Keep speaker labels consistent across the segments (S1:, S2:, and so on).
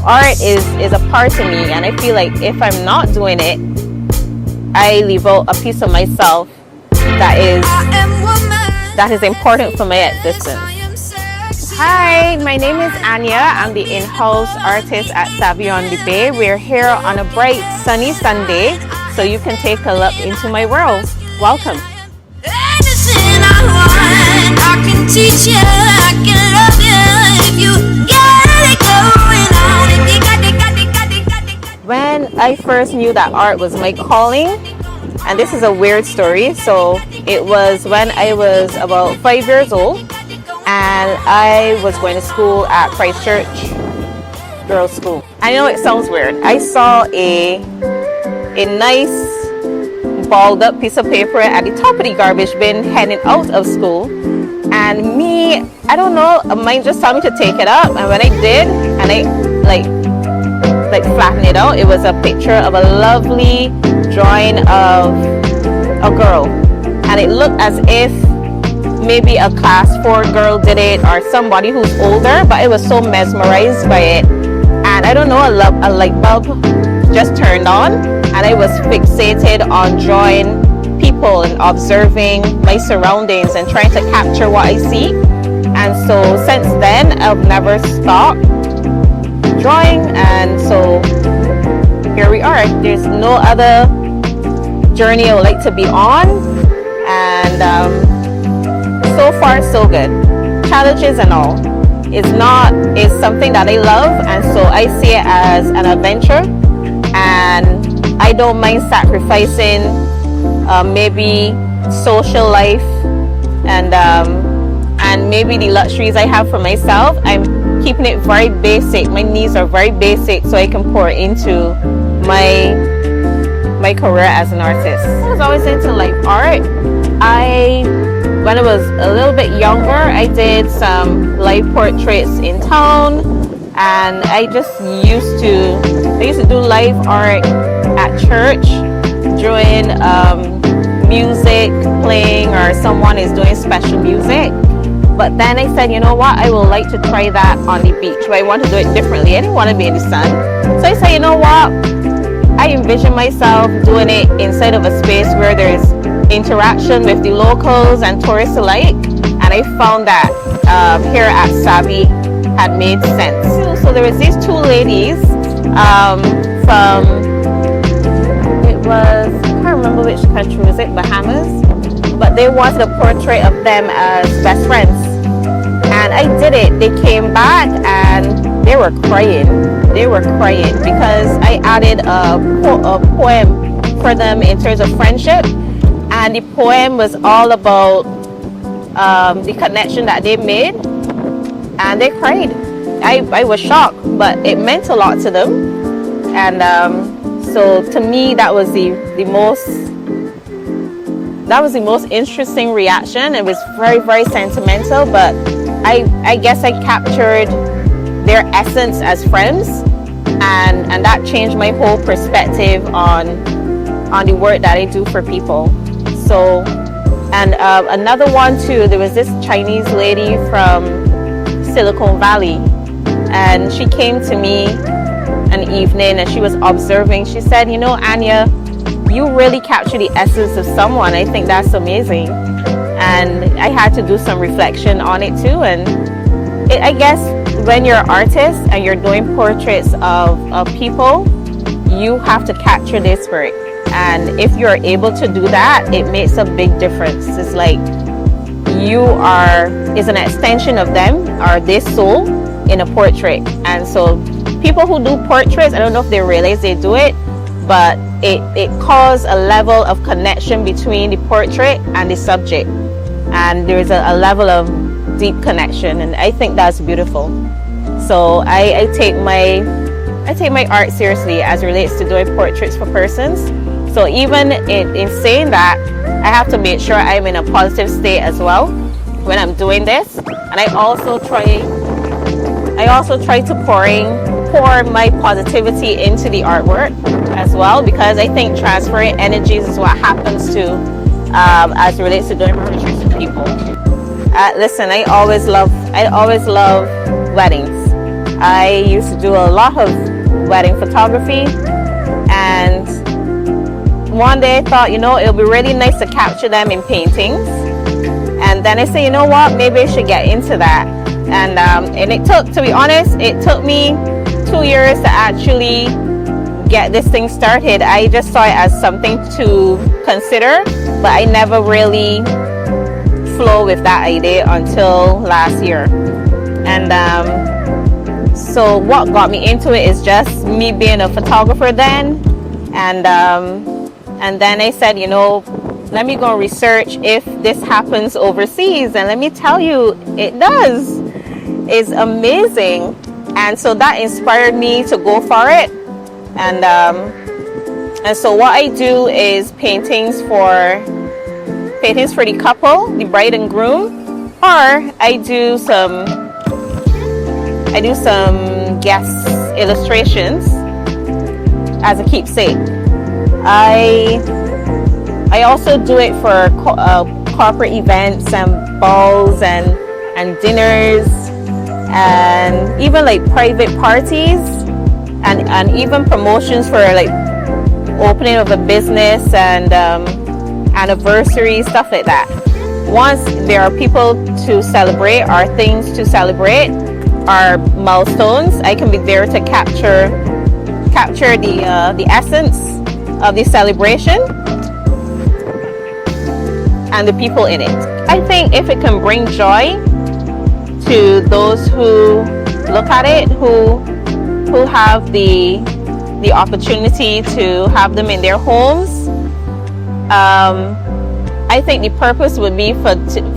S1: art is a part of me, and I feel like if I'm not doing it, I leave out a piece of myself that is important for my existence. Hi, my name is Anya. I'm the in-house artist at Savvy on the Bay. We're here on a bright, sunny Sunday, so you can take a look into my world. Welcome. I can teach you, I can love you if you got it going on. If you got it. When I first knew that art was my calling, and this is a weird story, so it was when I was about 5 years old, and I was going to school at Christchurch Girls' School. I know it sounds weird. I saw a nice balled up piece of paper at the top of the garbage bin heading out of school, and me, I don't know, mine just told me to take it up, and when I did, and I like flattened it out, it was a picture of a lovely drawing of a girl, and it looked as if maybe a class 4 girl did it or somebody who's older, but I was so mesmerized by it, and I don't know, a light bulb just turned on, and I was fixated on drawing people and observing my surroundings and trying to capture what I see. And so since then, I've never stopped drawing, and so here we are. There's no other journey I would like to be on, and so far so good. Challenges and all. It's something that I love, and so I see it as an adventure, and I don't mind sacrificing maybe social life and maybe the luxuries I have for myself. I'm keeping it very basic. My needs are very basic, so I can pour into my career as an artist. I was always into like art. When I was a little bit younger, I did some live portraits in town, and I used to do live art at church during music playing, or someone is doing special music. But then I said, you know what, I would like to try that on the beach, but I want to do it differently. I didn't want to be in the sun, so I said, you know what, I envision myself doing it inside of a space where there's interaction with the locals and tourists alike, and I found that here at Savvy had made sense. So there was these 2 ladies from, I can't remember which country was it, Bahamas, but they wanted a portrait of them as best friends, and I did it. They came back and they were crying because I added a poem for them in terms of friendship, and the poem was all about the connection that they made, and they cried. I was shocked, but it meant a lot to them, and so to me that was the most interesting reaction. It was very, very sentimental, but I guess I captured their essence as friends, and that changed my whole perspective on the work that I do for people. So, and another one too, there was this Chinese lady from Silicon Valley, and she came to me an evening and she was observing. She said, you know, Anya, you really capture the essence of someone. I think that's amazing. And I had to do some reflection on it too. And I guess when you're an artist and you're doing portraits of people, you have to capture their spirit. And if you're able to do that, it makes a big difference. It's like is an extension of them or their soul in a portrait. And so people who do portraits, I don't know if they realize they do it, but it causes a level of connection between the portrait and the subject, and there's a level of deep connection, and I think that's beautiful. So I take my art seriously as it relates to doing portraits for persons. So even in saying that, I have to make sure I'm in a positive state as well when I'm doing this, and I also try to pour my positivity into the artwork as well, because I think transferring energies is what happens to as it relates to doing portraits of people. Listen, I always love weddings. I used to do a lot of wedding photography, and one day I thought, it would be really nice to capture them in paintings. And then I said, you know what, maybe I should get into that. And it took, to be honest, it took me 2 years to actually get this thing started. I just saw it as something to consider, but I never really flow with that idea until last year. And so what got me into it is just me being a photographer then, and then I said, let me go research if this happens overseas, and let me tell you, it does. It's amazing. And so that inspired me to go for it. And so what I do is paintings for the couple, the bride and groom, or I do some guest illustrations as a keepsake. I also do it for corporate events and balls and dinners, and even like private parties, and even promotions for like opening of a business and anniversary, stuff like that. Once there are people to celebrate, or things to celebrate, or milestones, I can be there to capture the essence of the celebration and the people in it. I think if it can bring joy to those who look at it, who have the opportunity to have them in their homes, I think the purpose would be for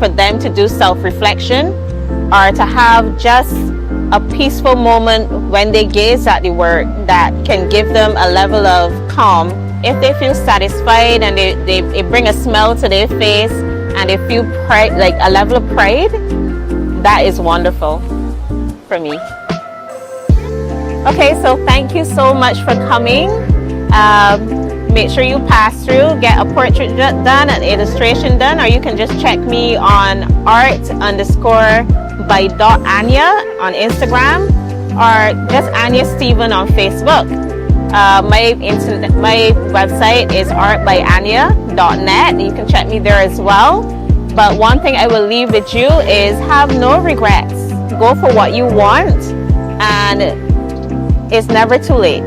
S1: them to do self-reflection, or to have just a peaceful moment when they gaze at the work that can give them a level of calm. If they feel satisfied and they bring a smile to their face and they feel pride, like a level of pride, that is wonderful for me. Okay, so thank you so much for coming. Make sure you pass through, get a portrait done, an illustration done, or you can just check me on art_by.Anya on Instagram, or just Anya Stephen on Facebook. My website is artbyanya.net. You can check me there as well. But one thing I will leave with you is have no regrets. Go for what you want, and it's never too late.